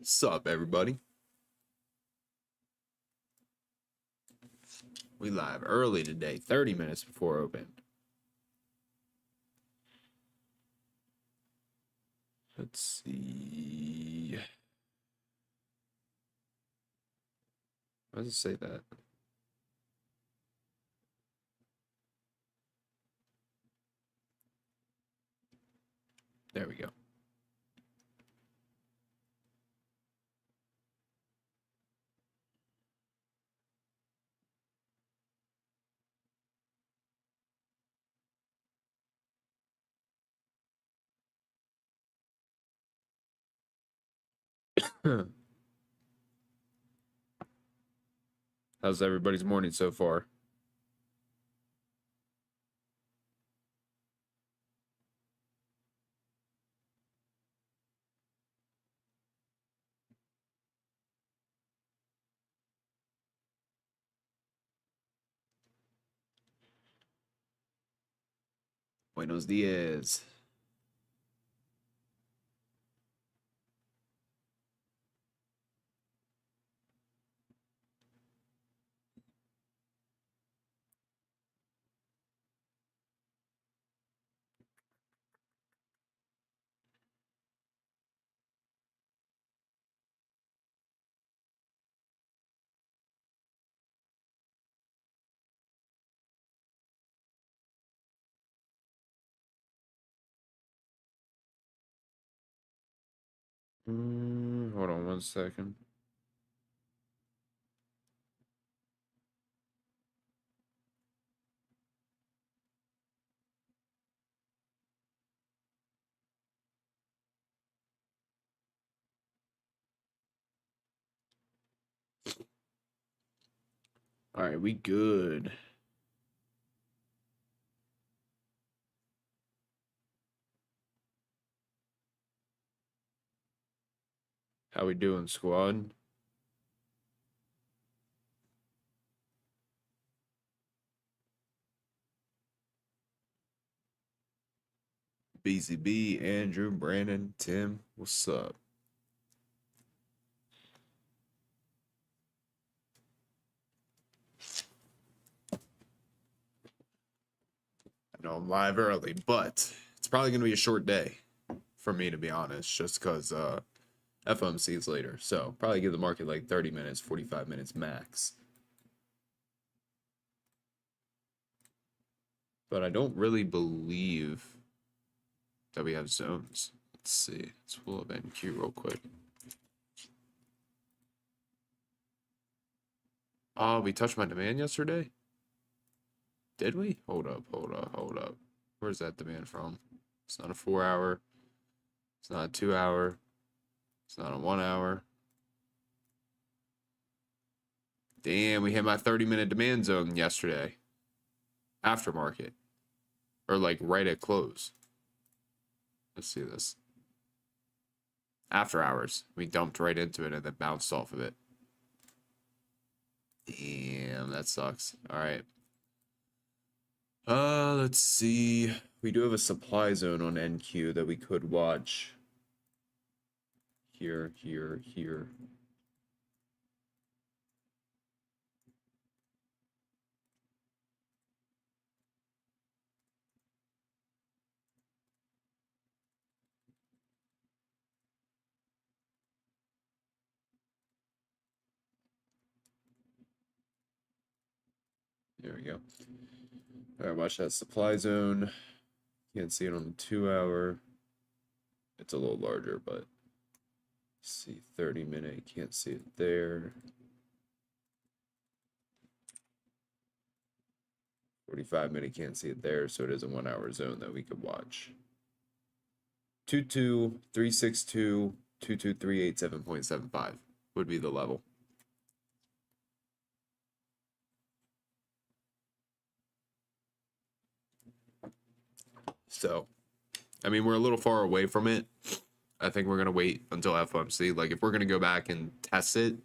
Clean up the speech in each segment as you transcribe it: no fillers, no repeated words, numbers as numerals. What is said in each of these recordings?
Sup, everybody? We live early today, 30 minutes before open. Let's see. Why does it say that? There we go. How's everybody's morning so far? Buenos dias. Hold on 1 second. All right, we good. How we doing, squad? BZB, Andrew, Brandon, Tim, what's up? I know I'm live early, but it's probably going to be a short day for me, to be honest, just because FOMC is later. So probably give the market like 30 minutes, 45 minutes max. But I don't really believe that we have zones. Let's see. Let's pull up NQ real quick. Oh, we touched my demand yesterday? Did we? Hold up. Where's that demand from? It's not a 4 hour. It's not a 2 hour. It's not a 1 hour. Damn, we hit my 30-minute demand zone yesterday. Aftermarket. Or like right at close. Let's see this. After hours. We dumped right into it and then bounced off of it. Damn, that sucks. All right. Let's see. We do have a supply zone on NQ that we could watch. Here. There we go. All right, watch that supply zone. Can't see it on the 2 hour. It's a little larger, but see 30-minute. Can't see it there. 45-minute. Can't see it there. So it is a 1 hour zone that we could watch. 22362 22387.75 would be the level. So, I mean, we're a little far away from it. I think we're going to wait until FOMC. Like, if we're going to go back and test it,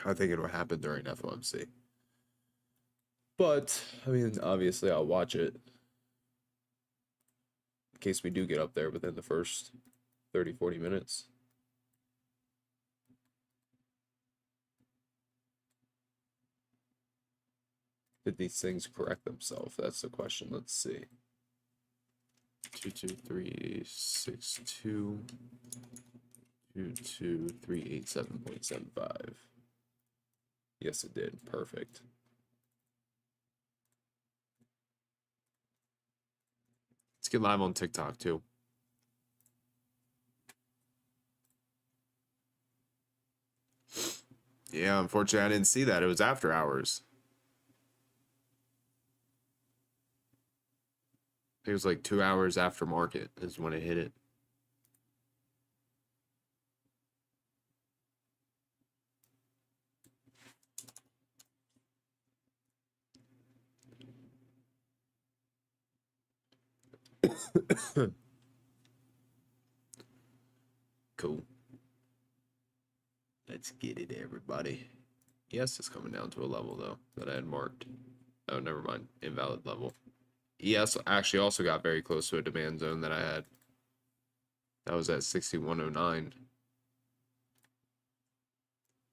I think it'll happen during FOMC. But, I mean, obviously, I'll watch it in case we do get up there within the first 30, 40 minutes. Did these things correct themselves? That's the question. Let's see. 22362 22387.75. Yes, it did. Perfect. Let's get live on TikTok too. Yeah, unfortunately, I didn't see that. It was after hours. It was like 2 hours after market is when it hit it. Cool. Let's get it, everybody. ES is coming down to a level, though, that I had marked. Oh, never mind. Invalid level. ES actually also got very close to a demand zone that I had. That was at 6109.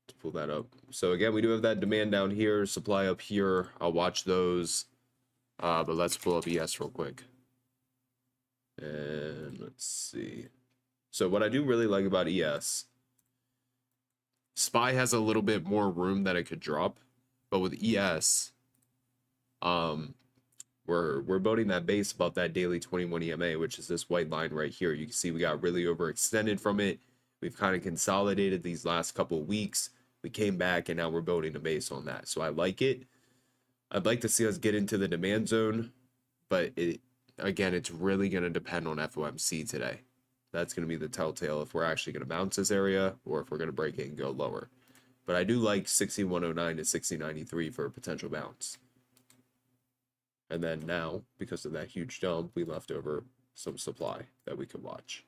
To pull that up. So again, we do have that demand down here, supply up here. I'll watch those. But let's pull up ES real quick. And let's see. So what I do really like about ES, SPY has a little bit more room that it could drop, but with ES, we're building that base above that daily 21 EMA, which is this white line right here. You can see we got really overextended from it. We've kind of consolidated these last couple of weeks. We came back and now we're building a base on that. So I like it. I'd like to see us get into the demand zone, but again, it's really going to depend on FOMC today. That's going to be the telltale if we're actually going to bounce this area or if we're going to break it and go lower. But I do like 6109 to 6093 for a potential bounce. And then now, because of that huge dump, we left over some supply that we could watch.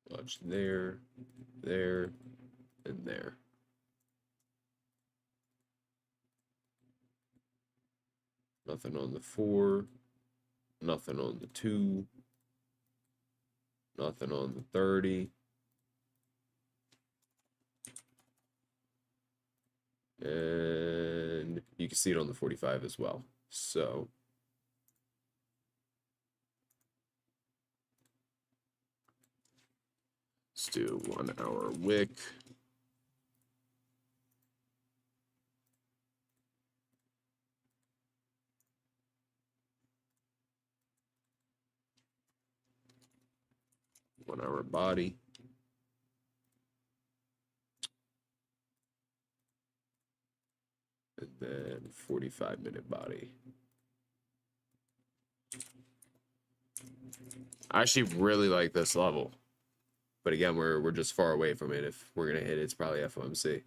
Watch there, there, and there. Nothing on the 4, nothing on the 2, nothing on the 30. And you can see it on the 45 as well. So let's do 1 hour wick. One hour body. And then 45-minute body. I actually really like this level. But again, we're just far away from it. If we're gonna hit it, it's probably FOMC.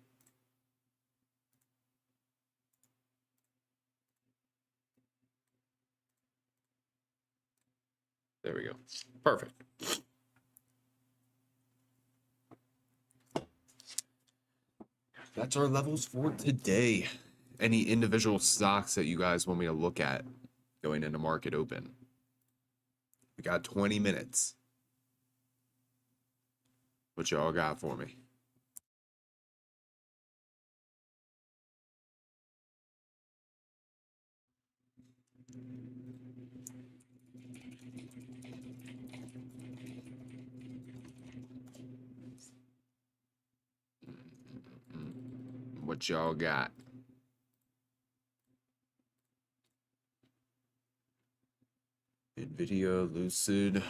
There we go. Perfect. That's our levels for today. Any individual stocks that you guys want me to look at going into market open? We got 20 minutes. What y'all got for me? What y'all got? NVIDIA, Lucid.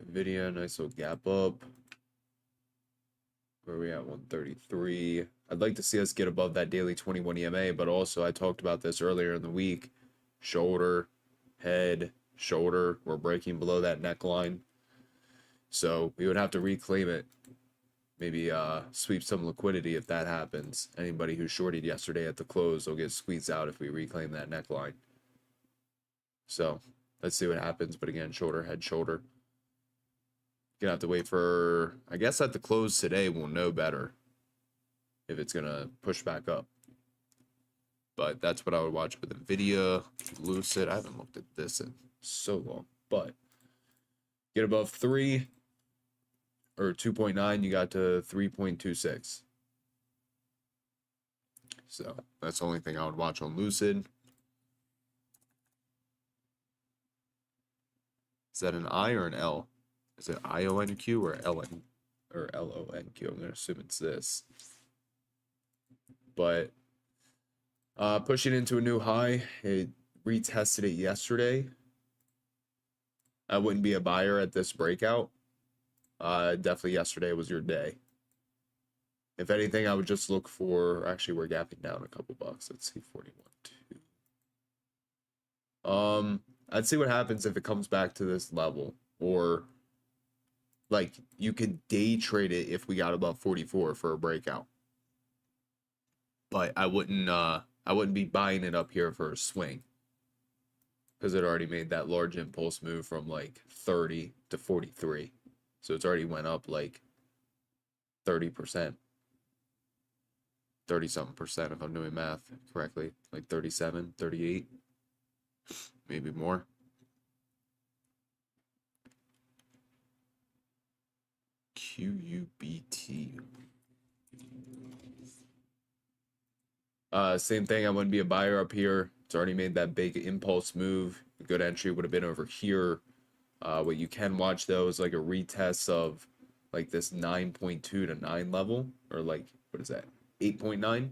NVIDIA, nice little gap up. Where are we at? 133. I'd like to see us get above that daily 21 EMA, but also I talked about this earlier in the week. Shoulder, head, shoulder. We're breaking below that neckline. So we would have to reclaim it. Maybe sweep some liquidity if that happens. Anybody who shorted yesterday at the close will get squeezed out if we reclaim that neckline. So let's see what happens. But again, shoulder, head, shoulder. Gonna have to wait for, I guess at the close today, we'll know better if it's gonna push back up. But that's what I would watch with Nvidia, Lucid. I haven't looked at this in so long, but get above 3 or 2.9, you got to 3.26. So that's the only thing I would watch on Lucid. Is that an I or an L? Is it IONQ or LN or LONQ? I'm gonna assume it's this. But pushing into a new high, it retested it yesterday. I wouldn't be a buyer at this breakout. Definitely yesterday was your day. If anything, I would just look for, actually we're gapping down a couple bucks. Let's see, 41.2. I'd see what happens if it comes back to this level, or like you could day trade it if we got above 44 for a breakout. But I wouldn't be buying it up here for a swing, because it already made that large impulse move from like 30 to 43. So it's already went up like 30%. 30-something percent if I'm doing math correctly. Like 37, 38, maybe more. QUBT. Same thing. I wouldn't be a buyer up here. It's already made that big impulse move. A good entry would have been over here. What you can watch though is like a retest of like this 9.2 to 9 level, or like, what is that, 8.9?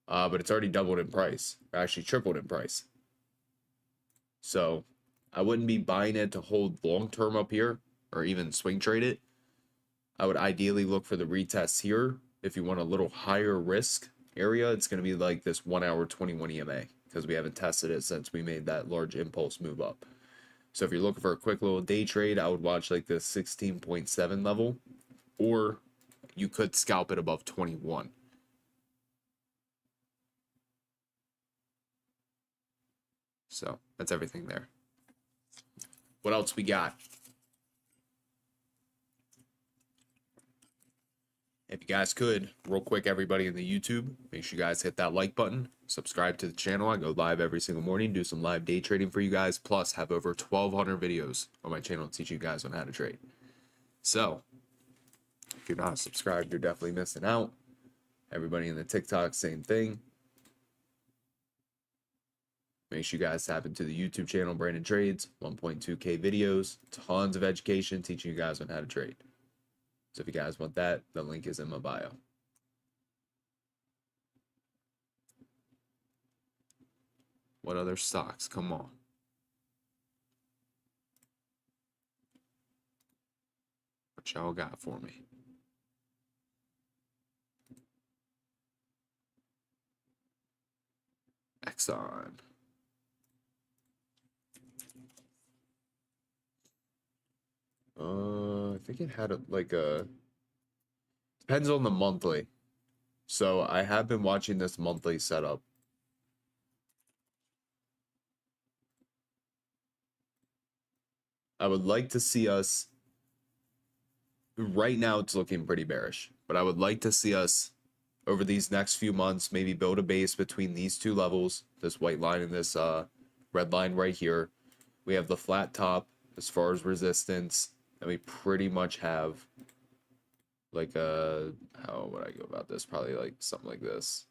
But it's already doubled in price, or actually tripled in price. So I wouldn't be buying it to hold long term up here or even swing trade it. I would ideally look for the retests here. If you want a little higher risk area, it's going to be like this 1 hour 21 EMA, because we haven't tested it since we made that large impulse move up. So if you're looking for a quick little day trade, I would watch like this 16.7 level, or you could scalp it above 21. So that's everything there. What else we got? If you guys could, real quick, everybody in the YouTube, make sure you guys hit that like button, subscribe to the channel. I go live every single morning, do some live day trading for you guys, plus have over 1,200 videos on my channel to teach you guys on how to trade. So if you're not subscribed, you're definitely missing out. Everybody in the TikTok, same thing. Make sure you guys tap into the YouTube channel, Brandon Trades, 1.2K videos, tons of education teaching you guys on how to trade. So if you guys want that, the link is in my bio. What other stocks? Come on. What y'all got for me? Exxon. I think it had like a, depends on the monthly. So I have been watching this monthly setup. I would like to see us, right now it's looking pretty bearish, but I would like to see us over these next few months maybe build a base between these two levels, this white line and this red line right here. We have the flat top as far as resistance, and we pretty much have like a, how would I go about this? Probably like something like this.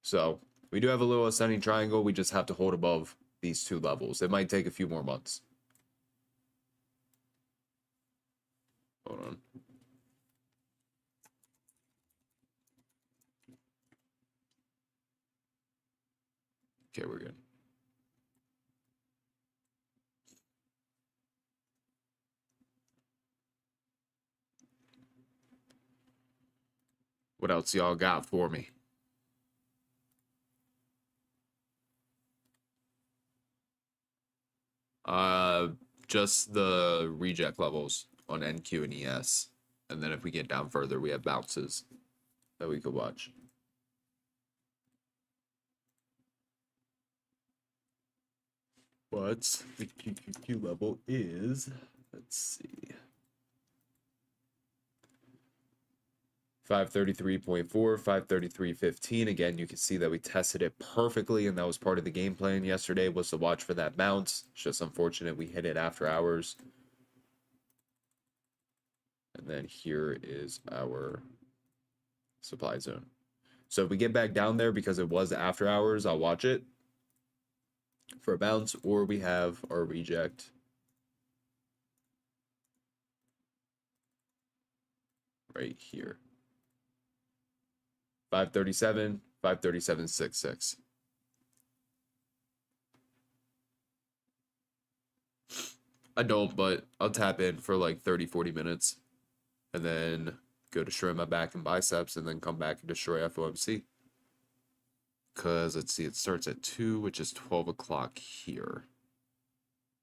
So we do have a little ascending triangle. We just have to hold above these two levels. It might take a few more months. Hold on. Okay, we're good. What else y'all got for me? Just the reject levels on NQ and ES. And then if we get down further, we have bounces that we could watch. But the QQQ level is, let's see, 533.4, 533.15. Again, you can see that we tested it perfectly, and that was part of the game plan yesterday, was to watch for that bounce. It's just unfortunate we hit it after hours. And then here is our supply zone. So if we get back down there because it was after hours, I'll watch it for a bounce, or we have our reject right here. 537, 537.66. I don't, but I'll tap in for like 30, 40 minutes and then go destroy my back and biceps and then come back and destroy FOMC. Because let's see, it starts at 2, which is 12 o'clock here.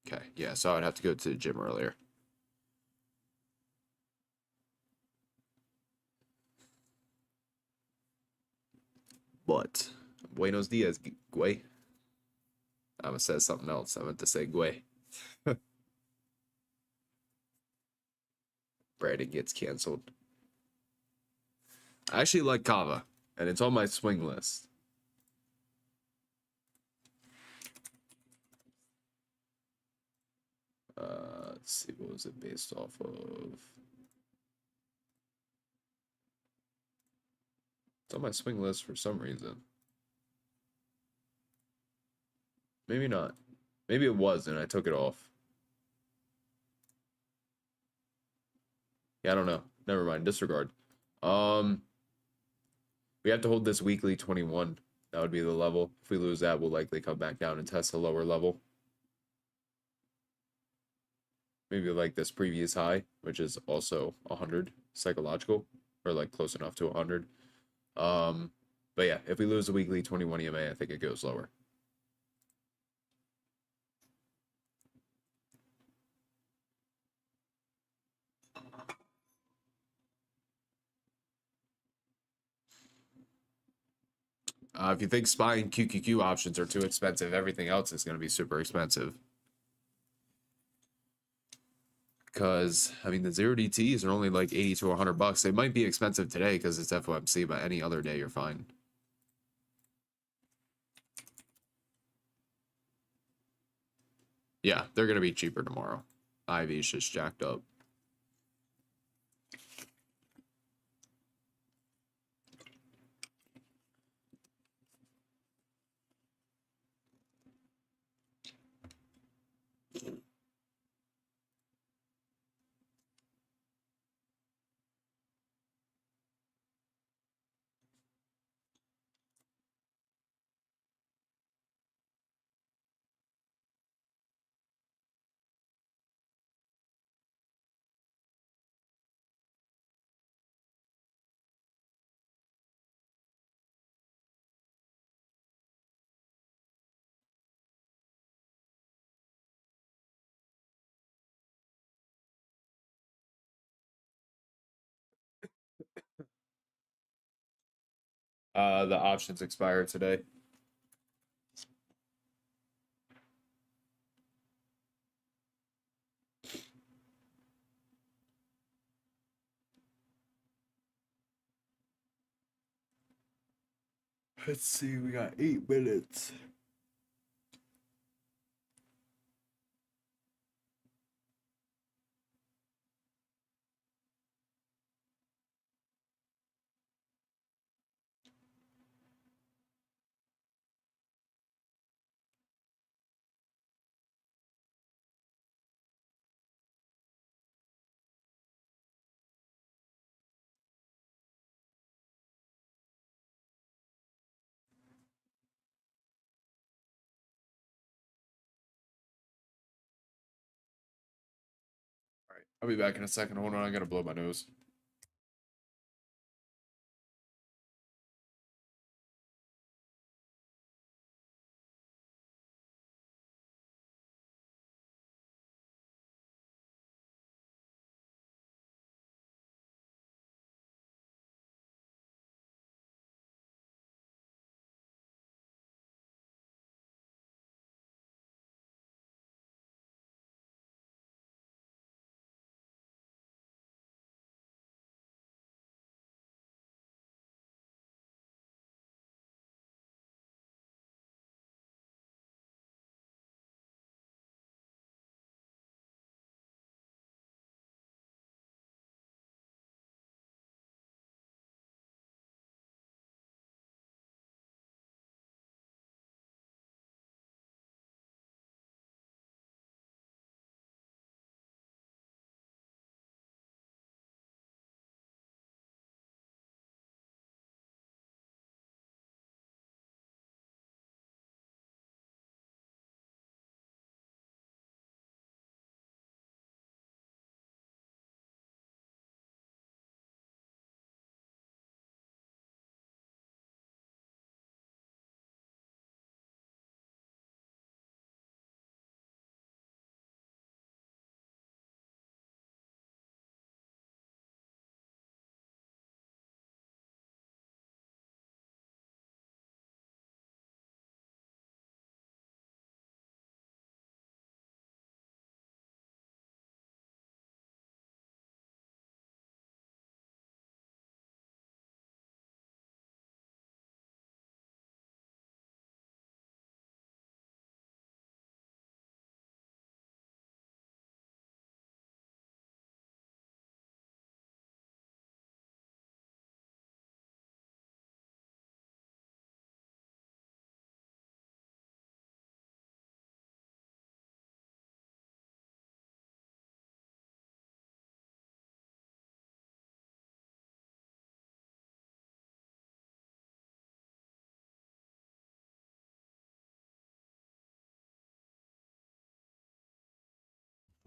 Okay, yeah, so I'd have to go to the gym earlier. But, buenos dias, güey. I would say something else. I meant to say güey. Brandon gets canceled. I actually like Kava, and it's on my swing list. Let's see, what was it based off of? It's on my swing list for some reason. Maybe not. Maybe it was, and I took it off. Yeah, I don't know. Never mind. Disregard. We have to hold this weekly 21. That would be the level. If we lose that, we'll likely come back down and test a lower level. Maybe like this previous high, which is also 100 psychological, or like close enough to 100. But yeah, if we lose the weekly 21 EMA, I think it goes lower. If you think SPY and QQQ options are too expensive, everything else is going to be super expensive. Because, I mean, the 0DTs are only like 80 to $100. They might be expensive today because it's FOMC, but any other day you're fine. Yeah, they're going to be cheaper tomorrow. IV's just jacked up. The options expire today. Let's see, we got 8 minutes. All right, I'll be back in a second. Hold on, I gotta blow my nose.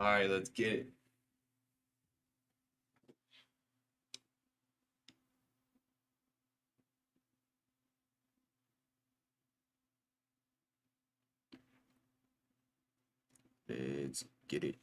All right, let's get it. Let's get it.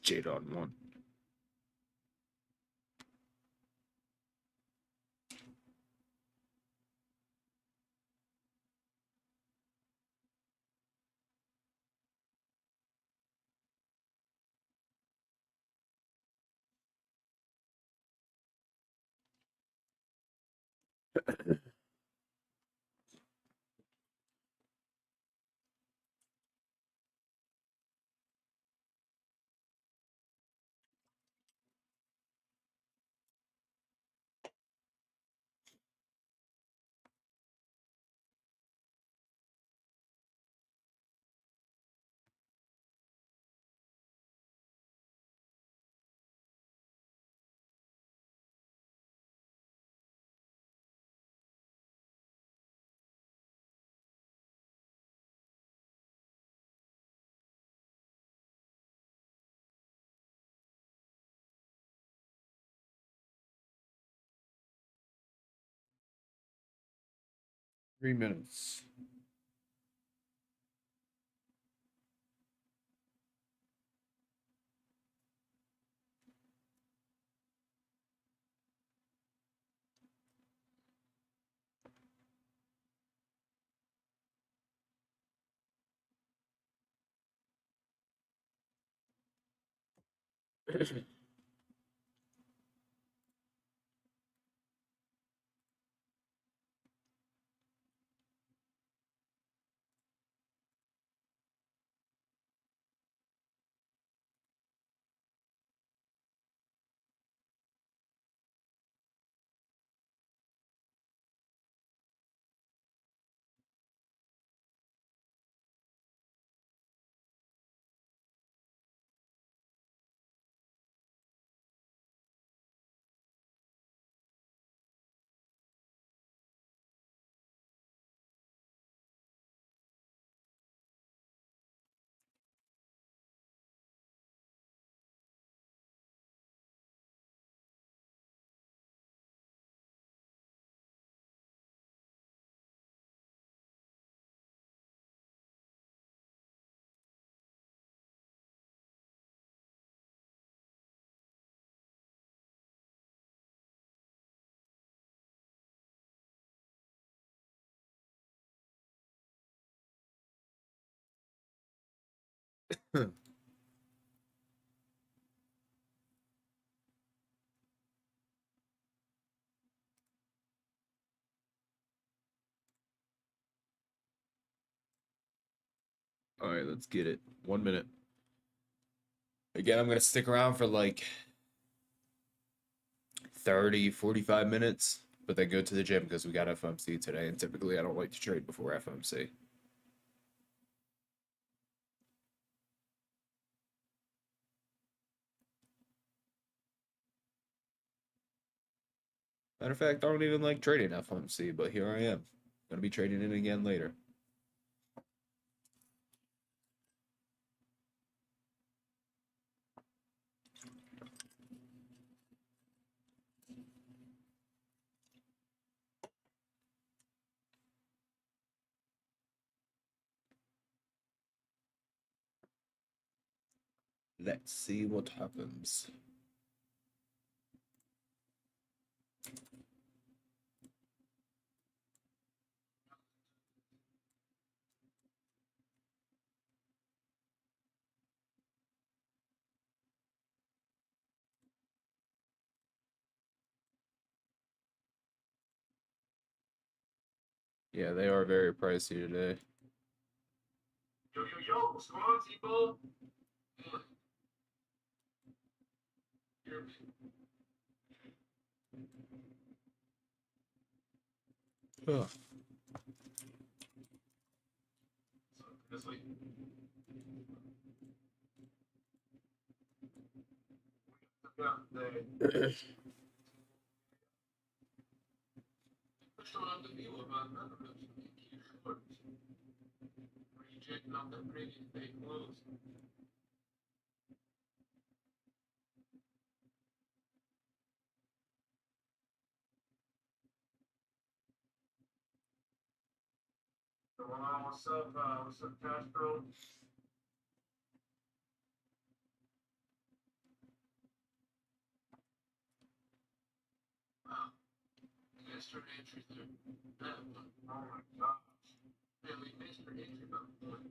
Jade on one. Three minutes. All right, let's get it. 1 minute. Again, I'm going to stick around for like 30, 45 minutes, but then go to the gym because we got FOMC today. And typically, I don't like to trade before FOMC. Matter of fact, I don't even like trading FOMC, but here I am. Going to be trading it again later. Let's see what happens. Yeah, they are very pricey today. Yo, what's going on, people? Ugh. This week, the showing up the view about none of those cute shorts. Were you checking out the previous day clothes? What's up, Castro? Wow, missed her entry there. That one. Oh my gosh. Man, we missed her entry by one.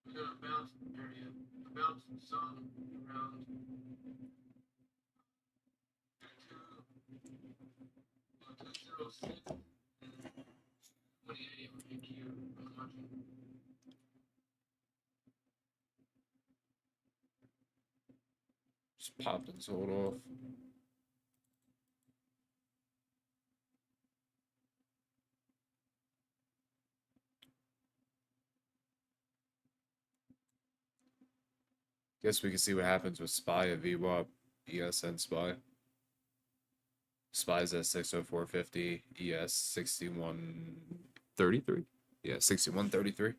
We got a bounce area, a bounce zone around 206 and 28 with EQ. I'm watching. Just popped and sold off. Guess we can see what happens with SPY at VWAP, ES and SPY. SPY's at 604.50, ES 61.33. Yeah, 61.33.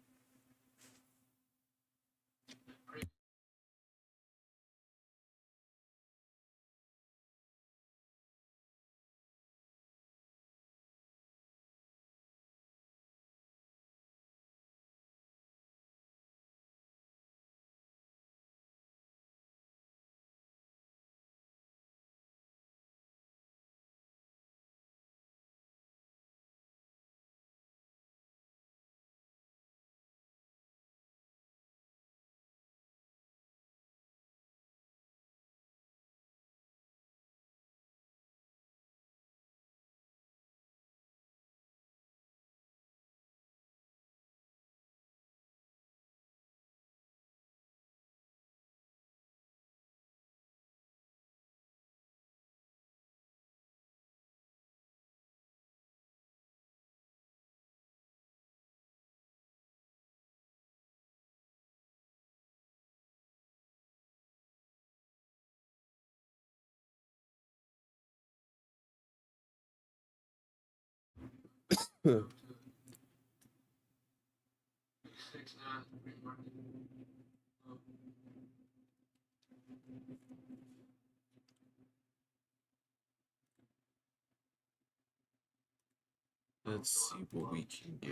Let's see what we can get.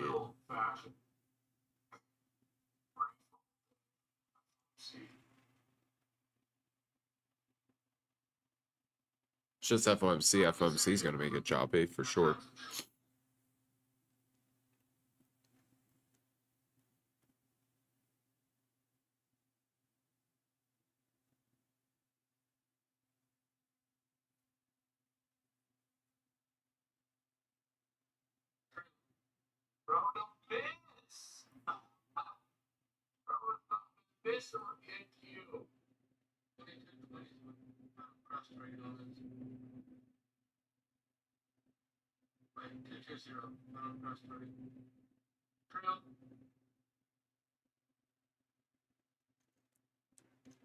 It's just FOMC. FOMC is going to make it choppy for sure. Bro, don't piss. Bro, piss or NQ. 22, 20. I'm frustrated on this. Wait, 220. I'm frustrated. Trail.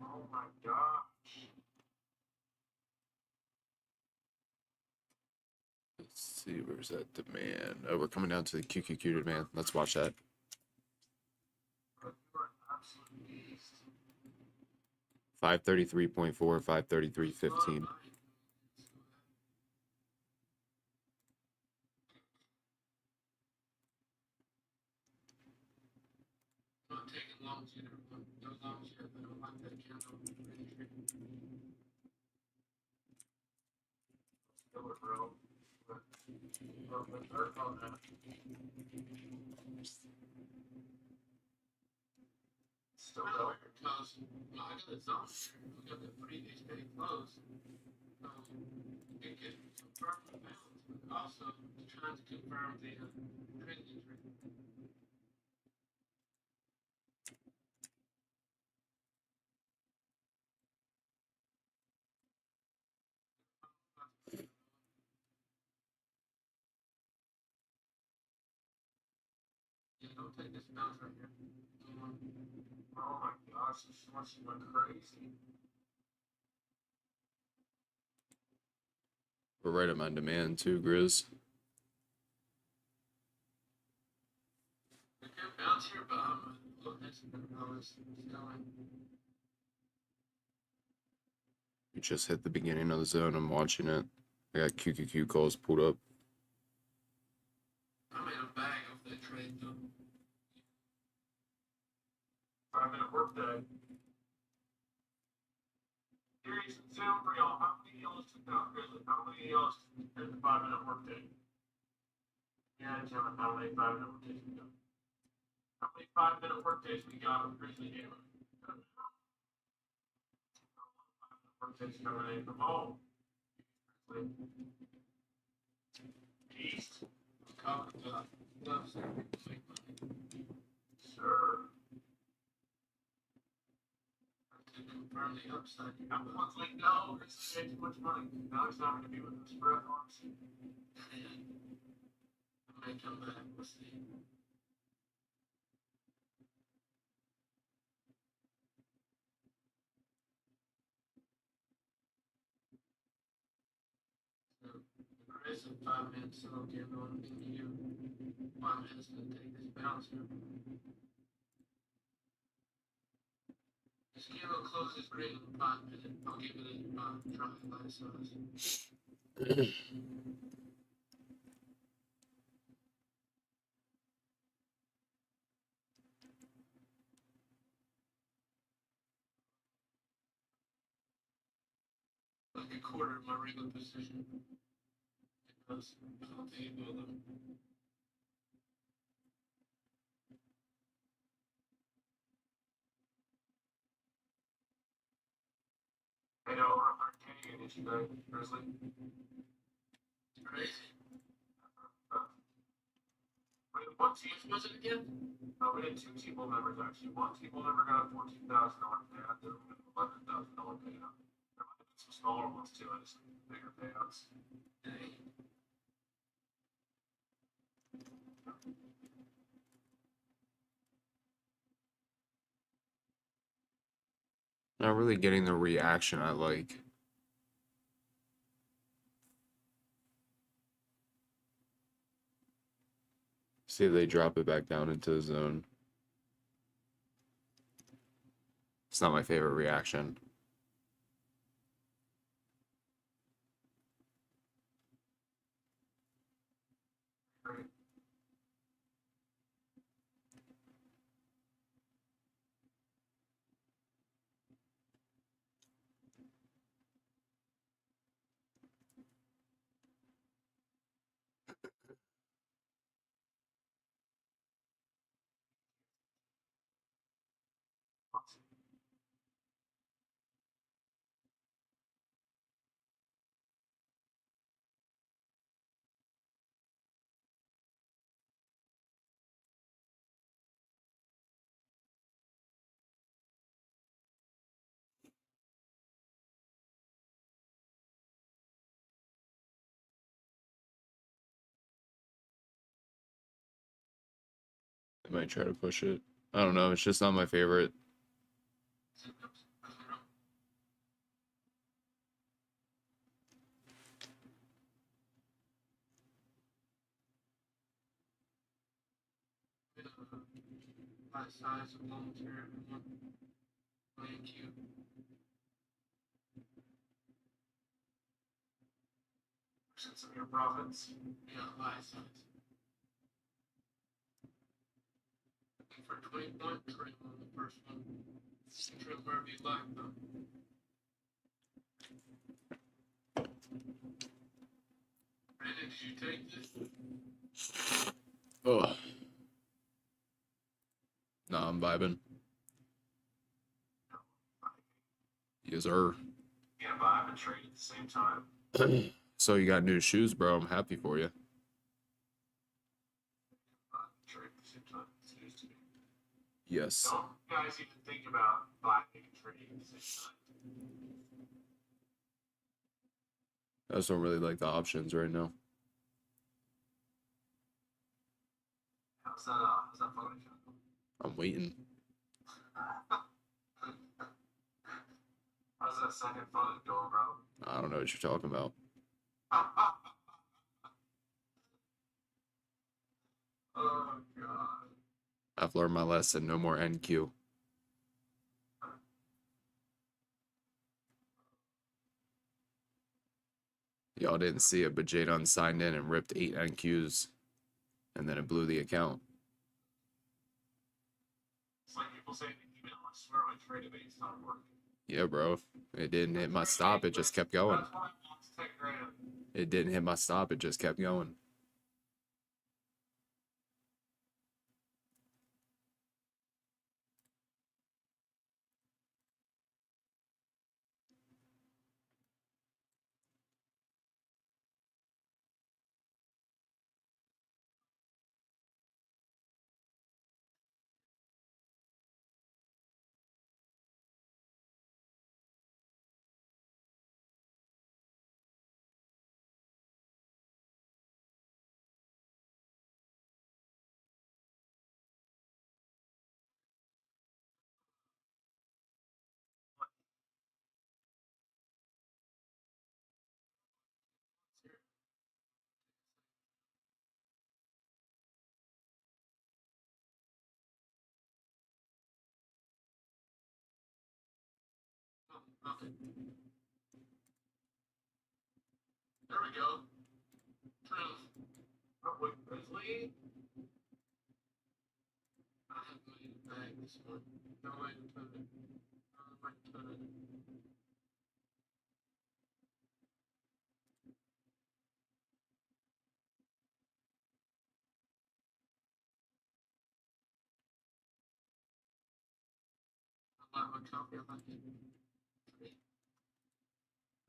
Oh my gosh. Let's see, where's that demand? Oh, we're coming down to the QQQ demand. Let's watch that. But you are an absolute beast. 533.4, 533.15. Not taking longs either. No longs yet. I don't like that candle. Still it, bro. But the third on that. Still going. No, I got the zone. We got the previous day close. confirm the trade entry. Yeah, don't take this bounce right here. Oh my gosh, this shorts went crazy. We're right at my demand too, Grizz. We can bounce here, but I'm looking at how this is going. We just hit the beginning of the zone. I'm watching it. I got QQQ calls pulled up. I made a bag of that trade though. 5-minute workday. Series and Zoom for y'all. How many yellows took out Grizzly? How many yellows did the 5-minute workday? Yeah, Kevin, how many 5-minute workdays we got? How many 5-minute workdays we got with Grizzly Gamer? Workdays coming in from home. East. Cover the left side. Sure. To confirm the upside. Everyone's like, no, Grizzly made too much money. Now he's not going to be with us for FOMC. I may come back. We'll see. There is a 5-minute, so I'll give on you 5 minutes to take this bounce here. This candle closes greater than 5 minutes. I'll give it a try by size. Like a quarter of my regular position. Because I'll table them. I know, can't get you guys, Grizzly. Crazy. Wait, what teams was it again? We had 2 T-Bowl members actually. One T-Bowl member got a $14,000 payout, the other one got an $11,000 payout. There might have been some smaller ones too, I just need bigger payouts. Dang. Not really getting the reaction I like. See if they drop it back down into the zone. It's not my favorite reaction. Great. They might try to push it. I don't know. It's just not my favorite. My size of loans here, everyone. Thank you. Percent of your profits. Yeah, my size. Looking for 20-point trim on the first one. Trim wherever you like them. Brandon, did you take this? Oh. Nah, I'm vibing. Yes, sir. Yeah, vibe and trade at the same time. So you got new shoes, bro. I'm happy for you. Yes. Don't you guys even think about buying and trading at the same time. I just don't really like the options right now. How's that phone shot? I'm waiting. How's that second phone going, bro? I don't know what you're talking about. Oh god. I've learned my lesson. No more NQ. Y'all didn't see it, but Jadon signed in and ripped 8 NQs, and then it blew the account. It's like people say in the email, I swear my trading base not working. Yeah, bro. It didn't hit my stop. It just kept going. That's why I lost 10 grand. It didn't hit my stop. It just kept going. Nothing. There we go. Truth. Oh, wait, Grizzly? I have money in the bag this morning. No way to put it. No way to put it. I'm not copy of that.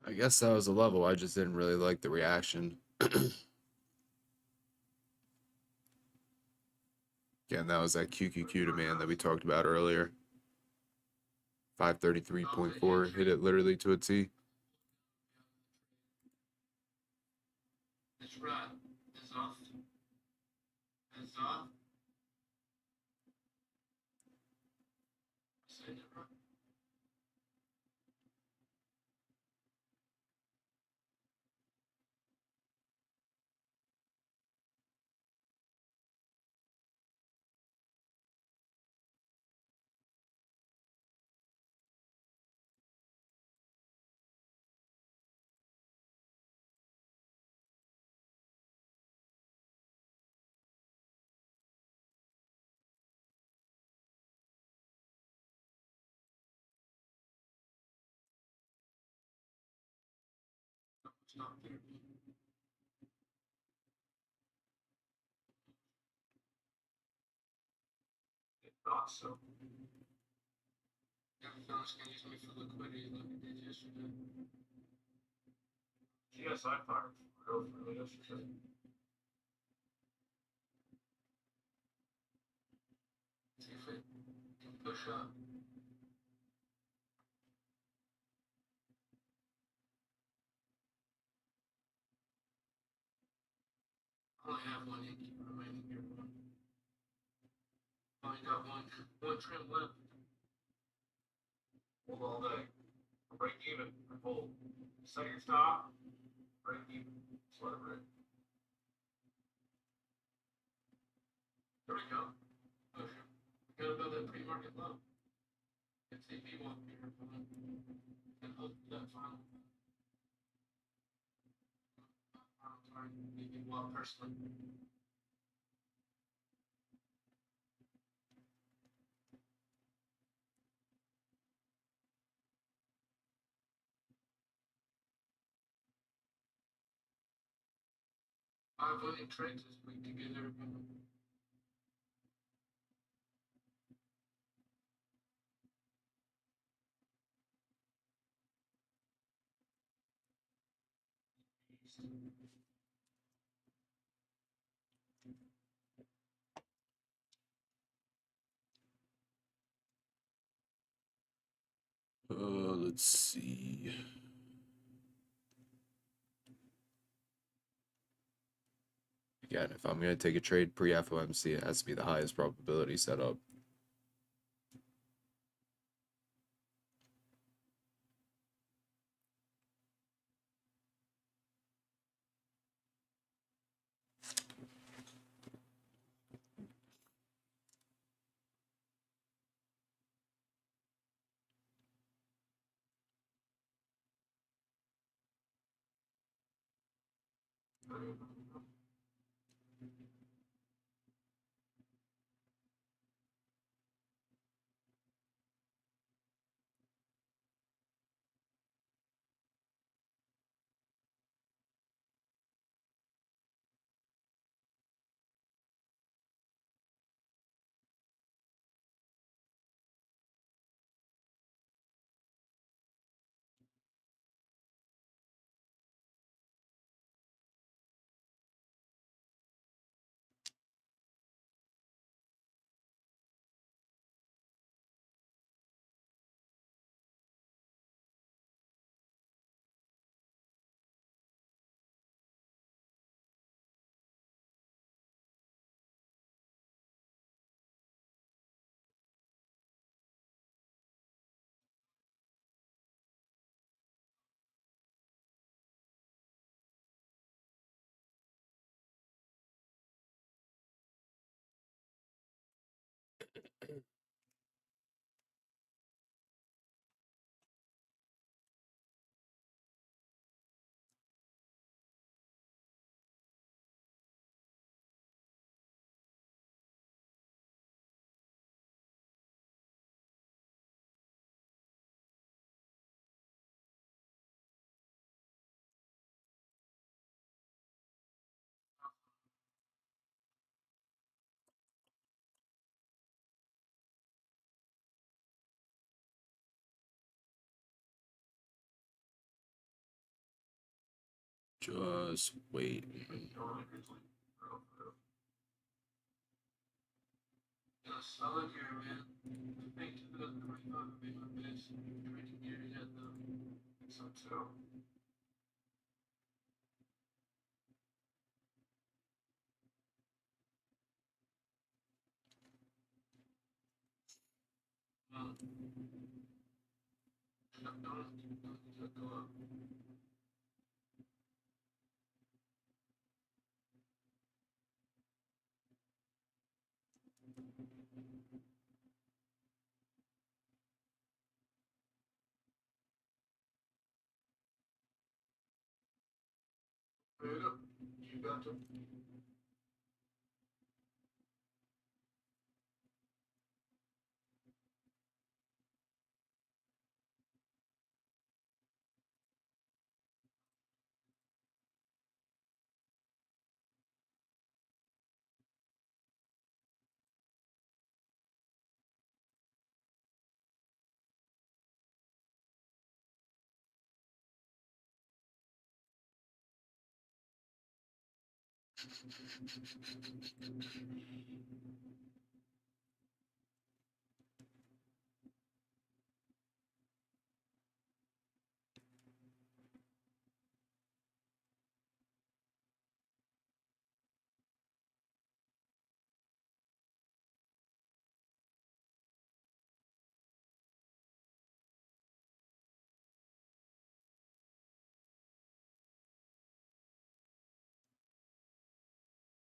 I guess that was a level. I just didn't really like the reaction. Again, that was that QQQ demand that we talked about earlier. 533.4 hit it literally to a T. It's right. It's off. It's off. Saying it right. It's not there. It thought so. Yeah, I was going to use me for liquidity like I did yesterday. GSI fired real early yesterday. See if it can push up. I only have one ink remaining here. Only got one trim left. Hold all day. Break even. Hold. Set your stop. Break even. Just let it break. There we go. Oh, sure. We got above that pre-market low. It's a V1 here. And hope that final time, maybe one personally. I've winning trades this week to get everybody. Let's see. Again, if I'm going to take a trade pre-FOMC, it has to be the highest probability setup. Just wait. Yes, I live here, man. I think 2025 would be my best drinking year yet, though. I think so, too. Don't go up. Straight up. You got to.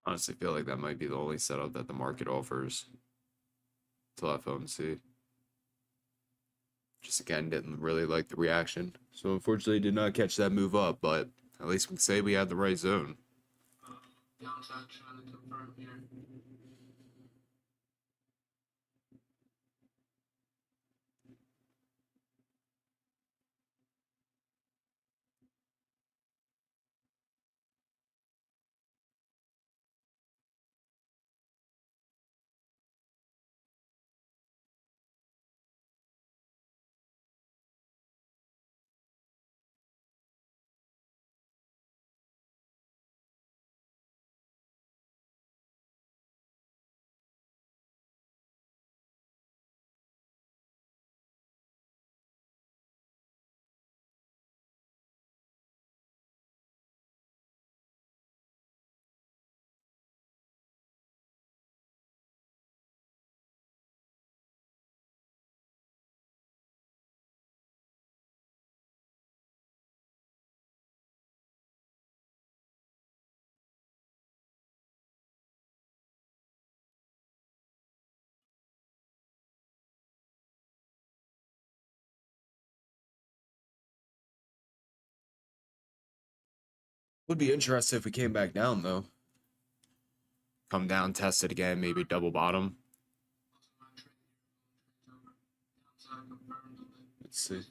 Honestly, feel like that might be the only setup that the market offers till FOMC. Just again, didn't really like the reaction. So unfortunately did not catch that move up, but at least we can say we had the right zone. Downside trying to confirm here. Would be interesting if we came back down though. Come down, test it again, maybe double bottom. Let's see.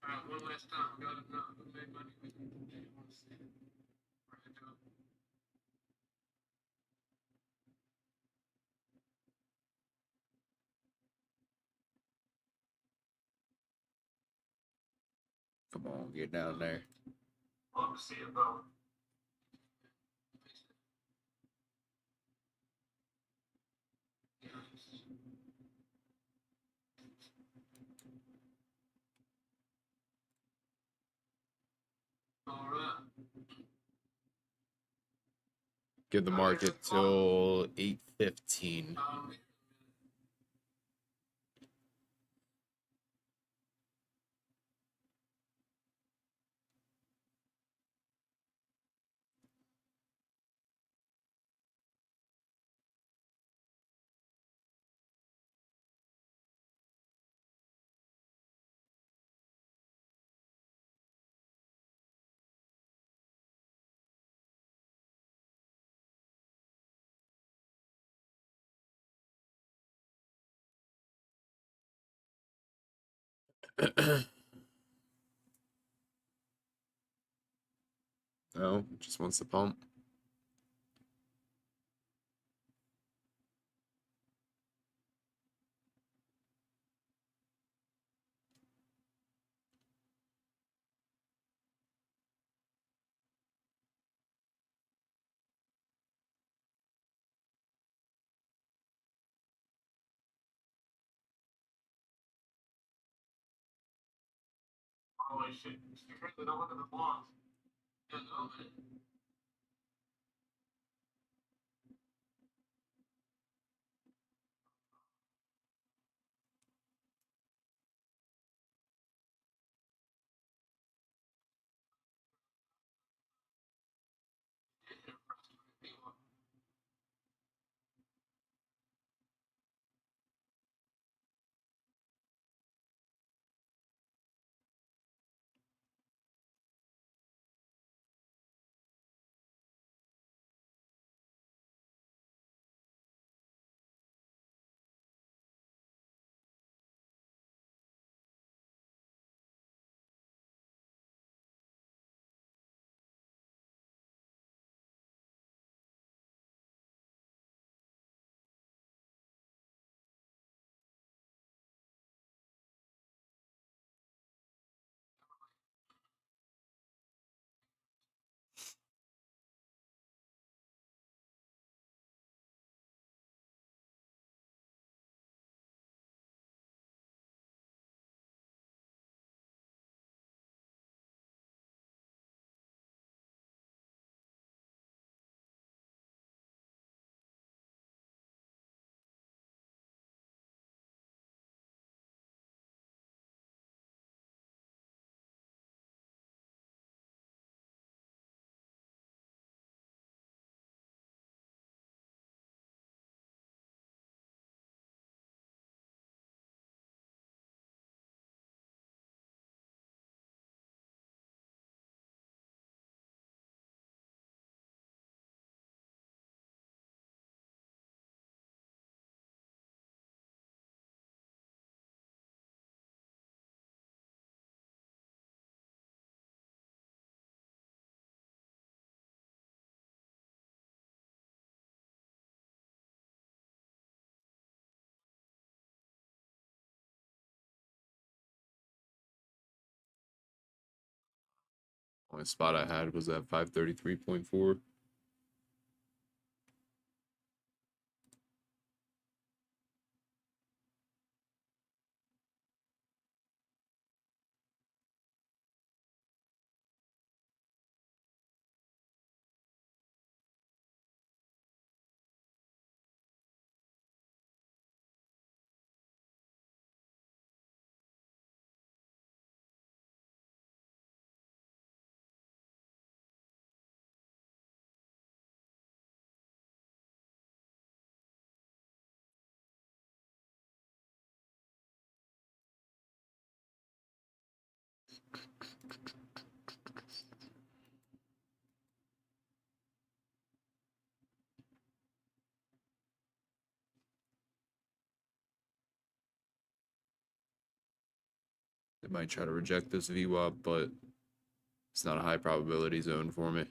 All right, one last time. We gotta know who made money with you. You want to see it? Right, do it. Come on, get down there. Love to see it, bro. All right. Give the market till 8:15. No, just wants to pump. Holy shit. You really don't look at the blondes. Yeah, no, man. Only spot I had was at 533.4. They might try to reject this VWAP, but it's not a high probability zone for me.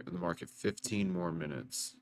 In the market 15 more minutes.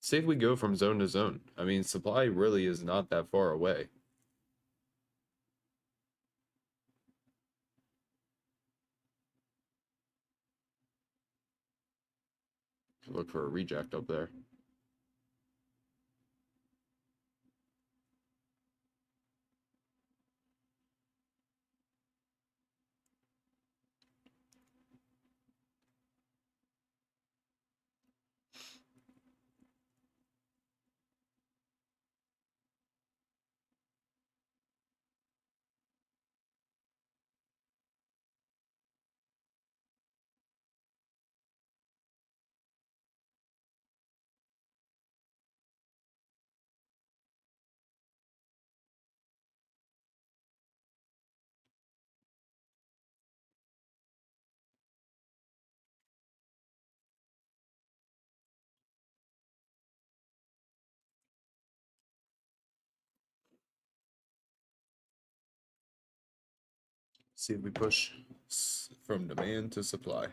Say if we go from zone to zone. I mean, supply really is not that far away. Look for a reject up there. See if we push from demand to supply.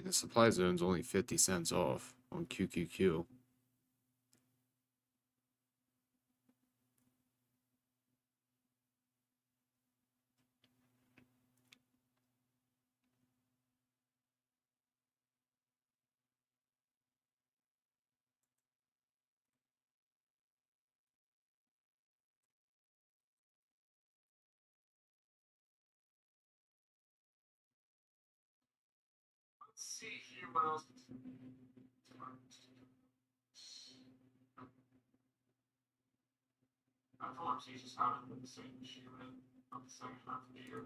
The supply zone's only 50 cents off on QQQ. Let's see here what else. FOMC just haven't been the same this year, man. Not the second half of the year.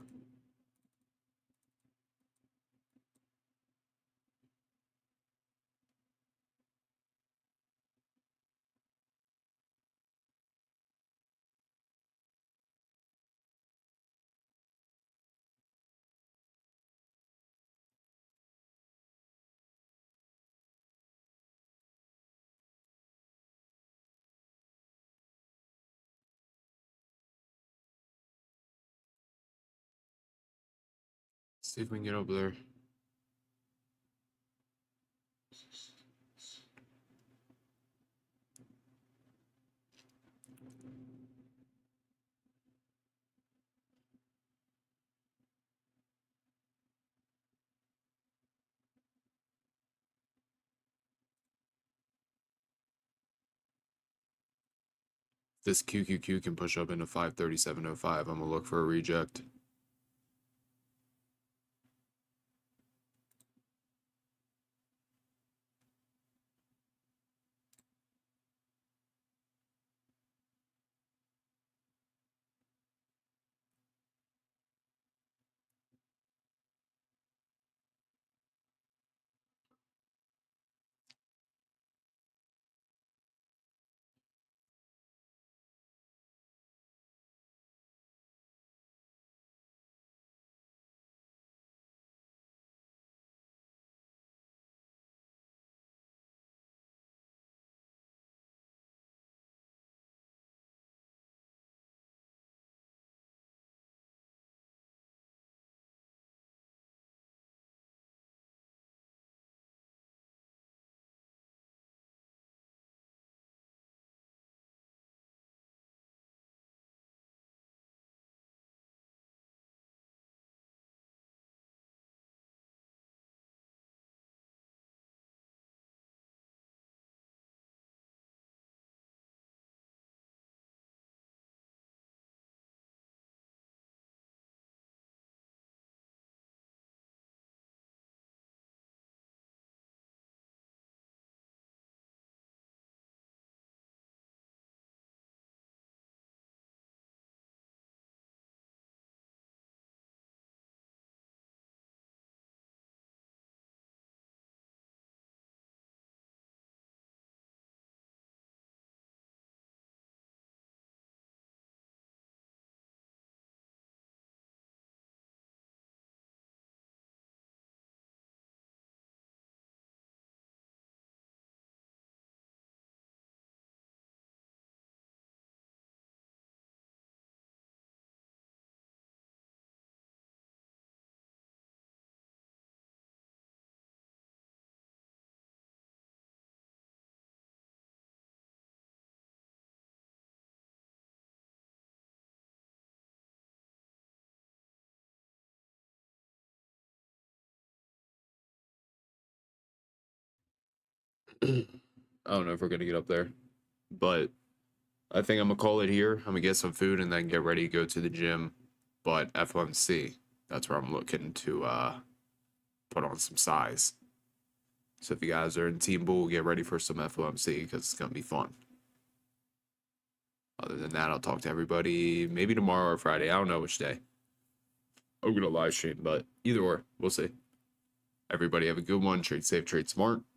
See if we can get over there. This QQQ can push up into 537.05. I'm gonna look for a reject. I don't know if we're gonna get up there, but I think I'm gonna call it here. I'm gonna get some food and then get ready to go to the gym. But FOMC, that's where I'm looking to put on some size. So if you guys are in Team Bull, get ready for some FOMC because it's gonna be fun. Other than that, I'll talk to everybody maybe tomorrow or Friday. I don't know which day. I'm gonna live stream, but either or, we'll see. Everybody have a good one. Trade safe, trade smart.